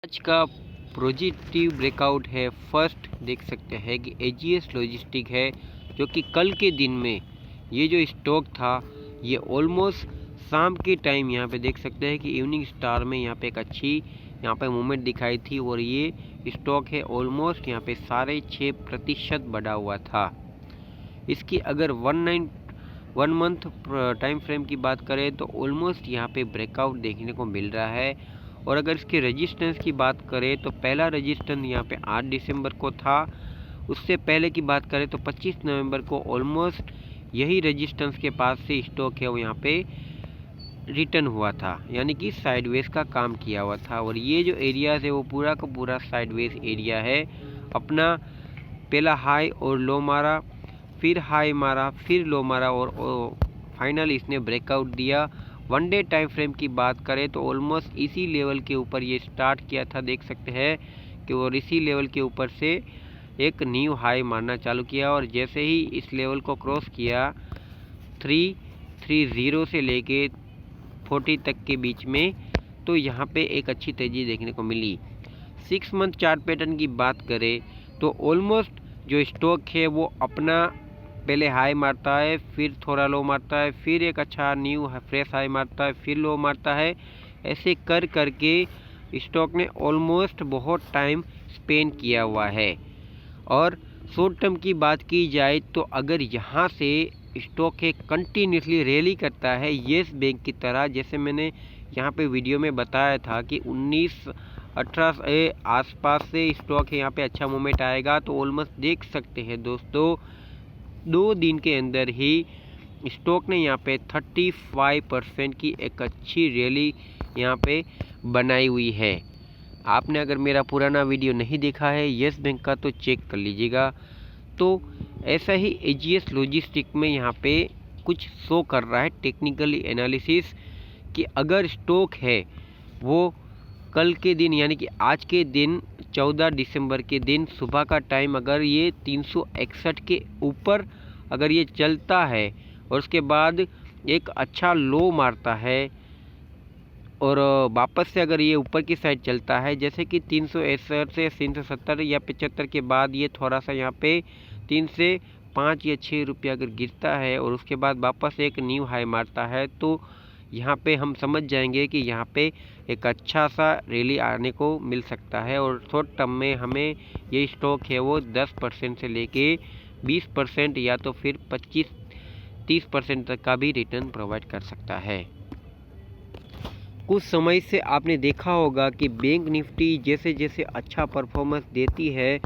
आज का positive breakout है। फर्स्ट देख सकते हैं कि एजीएस लॉजिस्टिक है, जो कि कल के दिन में ये जो स्टॉक था ये ऑलमोस्ट शाम के टाइम यहाँ पे देख सकते हैं कि इवनिंग स्टार में यहाँ पे एक अच्छी यहाँ पे मूवमेंट दिखाई थी और ये स्टॉक है ऑलमोस्ट यहाँ पे 6.5% बढ़ा हुआ था। इसकी अगर 1 मंथ टाइम फ्रेम की बात करें तो ऑलमोस्ट यहाँ पे ब्रेकआउट देखने को मिल रहा है। और अगर इसके रेजिस्टेंस की बात करें तो पहला रेजिस्टेंस यहाँ पे 8 दिसंबर को था। उससे पहले की बात करें तो 25 नवंबर को ऑलमोस्ट यही रेजिस्टेंस के पास से स्टॉक है वो यहाँ पे रिटर्न हुआ था, यानी कि साइडवेज का काम किया हुआ था। और ये जो एरियाज है वो पूरा का पूरा साइडवेज एरिया है। अपना पहला हाई और लो मारा, फिर हाई मारा, फिर लो मारा और फाइनल इसने ब्रेकआउट दिया। 1 डे टाइम फ्रेम की बात करें तो ऑलमोस्ट इसी लेवल के ऊपर ये स्टार्ट किया था, देख सकते हैं कि और इसी लेवल के ऊपर से एक न्यू हाई मारना चालू किया। और जैसे ही इस लेवल को क्रॉस किया 330 से लेके 40 तक के बीच में, तो यहाँ पे एक अच्छी तेज़ी देखने को मिली। 6 मंथ चार्ट पैटर्न की बात करें तो ऑलमोस्ट जो स्टॉक है वो अपना पहले हाई मारता है, फिर थोड़ा लो मारता है, फिर एक अच्छा न्यू फ्रेश हाई मारता है, फिर लो मारता है। ऐसे कर करके स्टॉक ने ऑलमोस्ट बहुत टाइम स्पेंड किया हुआ है। और शॉर्ट टर्म की बात की जाए तो अगर यहाँ से स्टॉक है कंटिन्यूसली रैली करता है येस बैंक की तरह, जैसे मैंने यहाँ पे वीडियो में बताया था कि 19-18 से आसपास से स्टॉक है यहाँ पे अच्छा मूवमेंट आएगा, तो ऑलमोस्ट देख सकते हैं दोस्तों 2 दिन के अंदर ही स्टॉक ने यहाँ पे 35% की एक अच्छी रैली यहाँ पे बनाई हुई है। आपने अगर मेरा पुराना वीडियो नहीं देखा है येस बैंक का तो चेक कर लीजिएगा। तो ऐसा ही एजीएस लॉजिस्टिक में यहाँ पे कुछ शो कर रहा है टेक्निकली एनालिसिस कि अगर स्टॉक है वो कल के दिन यानी कि आज के दिन 14 दिसंबर के दिन सुबह का टाइम अगर ये 361 के ऊपर अगर ये चलता है और उसके बाद एक अच्छा लो मारता है और वापस से अगर ये ऊपर की साइड चलता है, जैसे कि 361 से 370 या 75 के बाद ये थोड़ा सा यहाँ पे 3 से 5 या 6 रुपया अगर गिरता है और उसके बाद वापस एक न्यू हाई मारता है, तो यहाँ पे हम समझ जाएंगे कि यहाँ पे एक अच्छा सा रैली आने को मिल सकता है। और शॉर्ट टर्म में हमें ये स्टॉक है वो 10% से लेके 20% या तो फिर 25-30% तक का भी रिटर्न प्रोवाइड कर सकता है। कुछ समय से आपने देखा होगा कि बैंक निफ्टी जैसे जैसे अच्छा परफॉर्मेंस देती है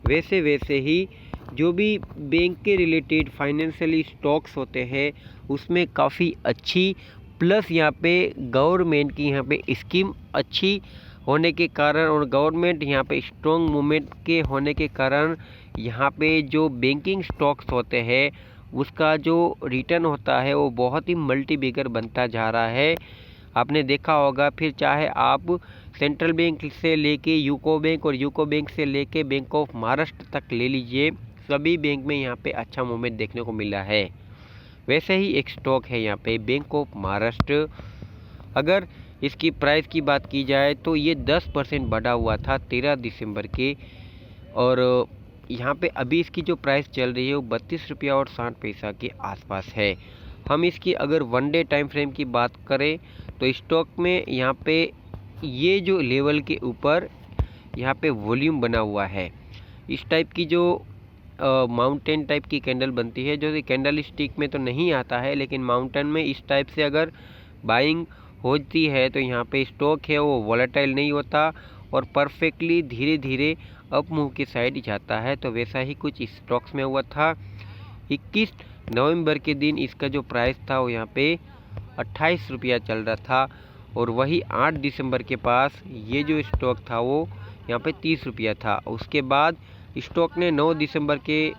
वैसे वैसे ही जो भी बैंक के रिलेटेड फाइनेंशियली स्टॉक्स होते हैं उसमें काफ़ी अच्छी, प्लस यहाँ पे गवर्नमेंट की यहाँ पे स्कीम अच्छी होने के कारण और गवर्नमेंट यहाँ पे स्ट्रॉन्ग मूवमेंट के होने के कारण यहाँ पे जो बैंकिंग स्टॉक्स होते हैं उसका जो रिटर्न होता है वो बहुत ही मल्टी बिगर बनता जा रहा है। आपने देखा होगा, फिर चाहे आप सेंट्रल बैंक से लेके यूको बैंक और यूको बैंक से लेके बैंक ऑफ महाराष्ट्र तक ले लीजिए, सभी बैंक में यहाँ पे अच्छा मूवमेंट देखने को मिला है। वैसे ही एक स्टॉक है यहाँ पे बैंक ऑफ महाराष्ट्र। अगर इसकी प्राइस की बात की जाए तो ये 10% बढ़ा हुआ था 13 दिसंबर के, और यहाँ पे अभी इसकी जो प्राइस चल रही है वो 32 रुपया और 60 पैसा के आसपास है। हम इसकी अगर 1 डे टाइम फ्रेम की बात करें तो स्टॉक में यहाँ पे ये जो लेवल के ऊपर यहाँ पे वॉल्यूम बना हुआ है, इस टाइप की जो माउंटेन टाइप की कैंडल बनती है, जो कि कैंडल स्टिक में तो नहीं आता है लेकिन माउंटेन में इस टाइप से अगर बाइंग होती है तो यहाँ पे स्टॉक है वो वॉलेटाइल नहीं होता और परफेक्टली धीरे धीरे अप मूव की साइड जाता है। तो वैसा ही कुछ स्टॉक्स में हुआ था। 21 नवंबर के दिन इसका जो प्राइस था वो यहाँ पे 28 रुपया चल रहा था, और वही 8 दिसंबर के पास ये जो स्टॉक था वो यहाँ पे 30 रुपया था। उसके बाद स्टॉक ने 9 दिसंबर के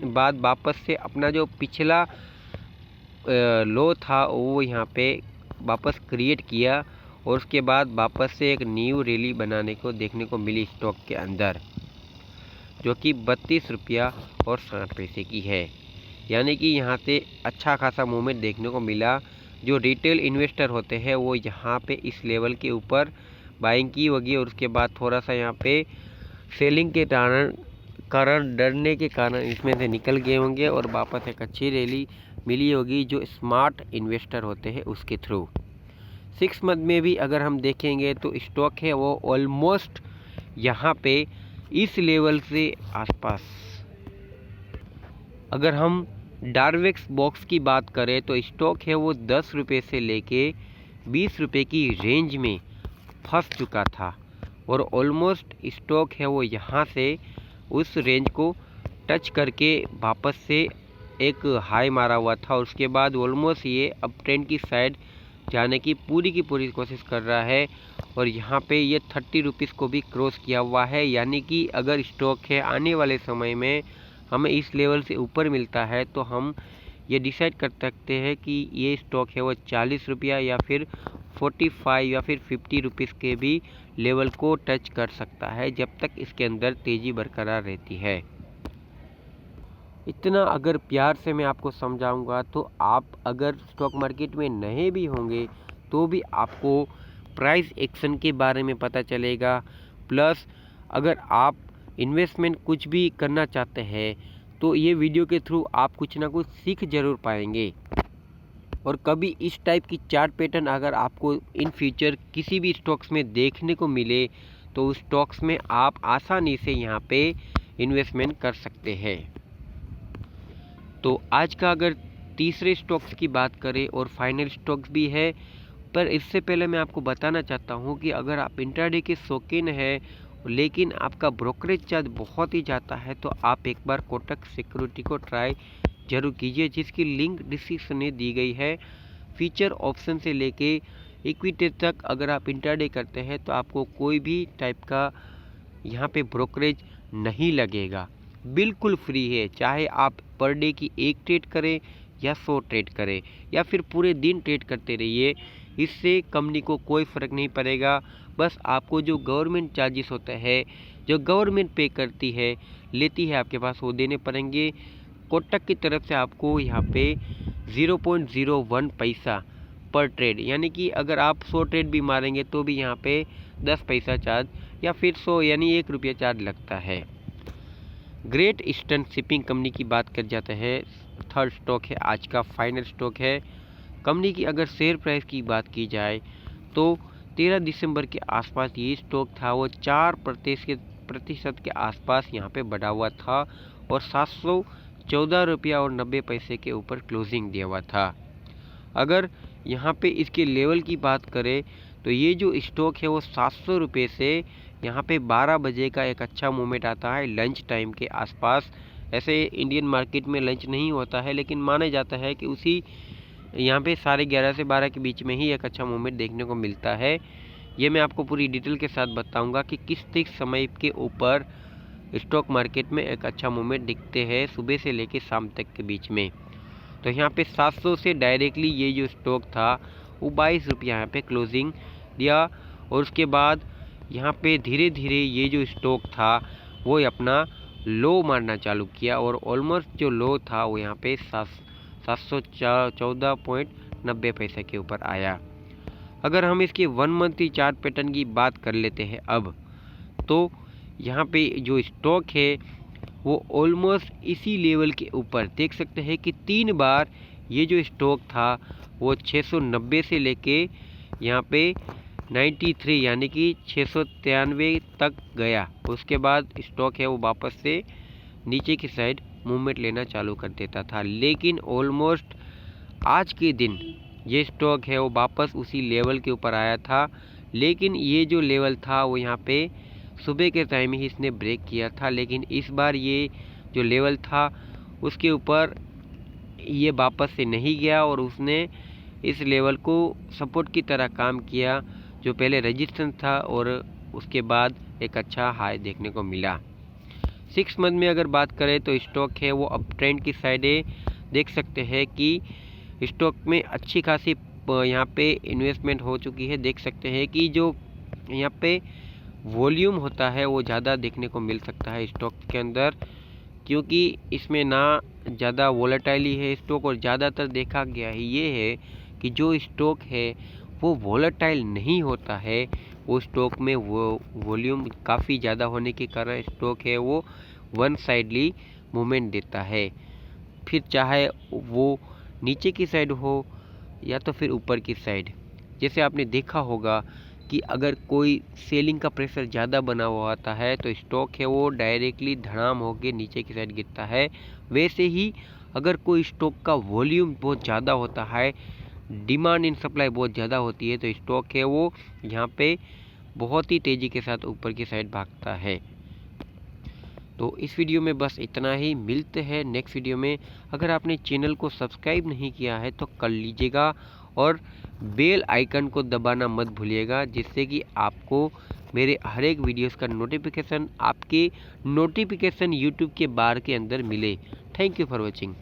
बाद वापस से अपना जो पिछला लो था वो यहाँ पे वापस क्रिएट किया और उसके बाद वापस से एक न्यू रैली बनाने को देखने को मिली स्टॉक के अंदर, जो कि 32 रुपया और 60 पैसे की है। यानी कि यहाँ से अच्छा खासा मूवमेंट देखने को मिला। जो रिटेल इन्वेस्टर होते हैं वो यहाँ पे इस लेवल के ऊपर बाइंग की होगी और उसके बाद थोड़ा सा यहाँ पे सेलिंग के कारण डरने के कारण इसमें से निकल गए होंगे और वापस एक अच्छी रैली मिली होगी जो स्मार्ट इन्वेस्टर होते हैं उसके थ्रू। 6 मंथ में भी अगर हम देखेंगे तो स्टॉक है वो ऑलमोस्ट यहाँ पे इस लेवल से आसपास। अगर हम डार्वेक्स बॉक्स की बात करें तो स्टॉक है वो 10 रुपये से लेके 20 रुपये की रेंज में फंस चुका था और ऑलमोस्ट स्टॉक है वो यहाँ से उस रेंज को टच करके वापस से एक हाई मारा हुआ था और उसके बाद ऑलमोस्ट ये अप ट्रेंड की साइड जाने की पूरी कोशिश कर रहा है और यहाँ पे ये 30 रुपीज़ को भी क्रॉस किया हुआ है। यानी कि अगर स्टॉक है आने वाले समय में हमें इस लेवल से ऊपर मिलता है तो हम ये डिसाइड कर सकते हैं कि ये स्टॉक है वो 40 रुपया या फिर 45 या फिर 50 रुपीज़ के भी लेवल को टच कर सकता है जब तक इसके अंदर तेज़ी बरकरार रहती है। इतना अगर प्यार से मैं आपको समझाऊंगा तो आप अगर स्टॉक मार्केट में नए भी होंगे तो भी आपको प्राइस एक्शन के बारे में पता चलेगा। प्लस अगर आप इन्वेस्टमेंट कुछ भी करना चाहते हैं तो ये वीडियो के थ्रू आप कुछ ना कुछ सीख ज़रूर पाएंगे। और कभी इस टाइप की चार्ट पैटर्न अगर आपको इन फ्यूचर किसी भी स्टॉक्स में देखने को मिले तो उस स्टॉक्स में आप आसानी से यहाँ पे इन्वेस्टमेंट कर सकते हैं। तो आज का अगर तीसरे स्टॉक्स की बात करें और फाइनल स्टॉक्स भी है, पर इससे पहले मैं आपको बताना चाहता हूँ कि अगर आप इंट्राडे के शौकीन हैं लेकिन आपका ब्रोकरेज चार्ज बहुत ही जाता है तो आप एक बार कोटक सिक्योरिटी को ट्राई जरूर कीजिए, जिसकी लिंक डिस्क्रिप्शन में दी गई है। फीचर ऑप्शन से लेके इक्विटी तक अगर आप इंट्राडे करते हैं तो आपको कोई भी टाइप का यहाँ पे ब्रोकरेज नहीं लगेगा, बिल्कुल फ्री है। चाहे आप पर डे की 1 ट्रेड करें या 100 ट्रेड करें या फिर पूरे दिन ट्रेड करते रहिए, इससे कंपनी को कोई फ़र्क नहीं पड़ेगा। बस आपको जो गवर्नमेंट चार्जेस होता है, जो गवर्नमेंट पे करती है, लेती है आपके पास, वो देने पड़ेंगे। कोटक की तरफ से आपको यहाँ पे 0.01 पैसा पर ट्रेड, यानी कि अगर आप 100 ट्रेड भी मारेंगे तो भी यहाँ पे 10 पैसा चार्ज या फिर 100 यानी 1 रुपया चार्ज लगता है। ग्रेट ईस्टर्न शिपिंग कंपनी की बात कर जाते हैं, थर्ड स्टॉक है, आज का फाइनल स्टॉक है। कंपनी की अगर शेयर प्राइस की बात की जाए तो 13 दिसंबर के आसपास ये स्टॉक था वो 4% के आसपास यहाँ पे बढ़ा हुआ था और 714 रुपया और 90 पैसे के ऊपर क्लोजिंग दिया हुआ था। अगर यहाँ पे इसके लेवल की बात करें तो ये जो स्टॉक है वो 700 रुपये से यहाँ पे 12 बजे का एक अच्छा मूवमेंट आता है लंच टाइम के आसपास। ऐसे इंडियन मार्केट में लंच नहीं होता है लेकिन माना जाता है कि उसी यहाँ पे 11:30 से 12 के बीच में ही एक अच्छा मूवमेंट देखने को मिलता है। ये मैं आपको पूरी डिटेल के साथ बताऊंगा कि किस समय के ऊपर स्टॉक मार्केट में एक अच्छा मूवमेंट दिखते हैं सुबह से लेकर शाम तक के बीच में। तो यहाँ पे 700 से डायरेक्टली ये जो स्टॉक था वो 22 रुपया यहाँ पे क्लोजिंग दिया और उसके बाद यहाँ पे धीरे धीरे ये जो स्टॉक था वो अपना लो मारना चालू किया और ऑलमोस्ट जो लो था वो यहाँ पे 714.90 पैसे के ऊपर आया। अगर हम इसके 1 मंथली चार्ट पैटर्न की बात कर लेते हैं अब, तो यहाँ पे जो स्टॉक है वो ऑलमोस्ट इसी लेवल के ऊपर देख सकते हैं कि 3 बार ये जो स्टॉक था वो 690 से लेके यहाँ पे 93 यानी कि 693 तक गया। उसके बाद स्टॉक है वो वापस से नीचे की साइड मूवमेंट लेना चालू कर देता था, लेकिन ऑलमोस्ट आज के दिन ये स्टॉक है वो वापस उसी लेवल के ऊपर आया था। लेकिन ये जो लेवल था वो यहाँ पे सुबह के टाइम ही इसने ब्रेक किया था, लेकिन इस बार ये जो लेवल था उसके ऊपर ये वापस से नहीं गया और उसने इस लेवल को सपोर्ट की तरह काम किया जो पहले रेजिस्टेंस था और उसके बाद एक अच्छा हाई देखने को मिला। 6 मंथ में अगर बात करें तो स्टॉक है वो अप ट्रेंड की साइड है। देख सकते हैं कि स्टॉक में अच्छी खासी यहाँ पे इन्वेस्टमेंट हो चुकी है। देख सकते हैं कि जो यहाँ पे वॉल्यूम होता है वो ज़्यादा देखने को मिल सकता है स्टॉक के अंदर, क्योंकि इसमें ना ज़्यादा वोलेटाइली है स्टॉक और ज़्यादातर देखा गया है ये है कि जो स्टॉक है वो वोलेटाइल नहीं होता है, वो स्टॉक में वो वॉल्यूम काफ़ी ज़्यादा होने के कारण स्टॉक है वो वन साइडली मूवमेंट देता है। फिर चाहे वो नीचे की साइड हो या तो फिर ऊपर की साइड। जैसे आपने देखा होगा कि अगर कोई सेलिंग का प्रेशर ज़्यादा बना हुआ आता है तो स्टॉक है वो डायरेक्टली धड़ाम होके नीचे की साइड गिरता है। वैसे ही अगर कोई स्टॉक का वॉल्यूम बहुत ज़्यादा होता है, डिमांड इन सप्लाई बहुत ज़्यादा होती है, तो स्टॉक है वो यहाँ पे बहुत ही तेज़ी के साथ ऊपर की साइड भागता है। तो इस वीडियो में बस इतना ही, मिलते हैं नेक्स्ट वीडियो में। अगर आपने चैनल को सब्सक्राइब नहीं किया है तो कर लीजिएगा और बेल आइकन को दबाना मत भूलिएगा, जिससे कि आपको मेरे हर एक वीडियोस का नोटिफिकेशन आपके नोटिफिकेशन यूट्यूब के बार के अंदर मिले। Thank you for watching.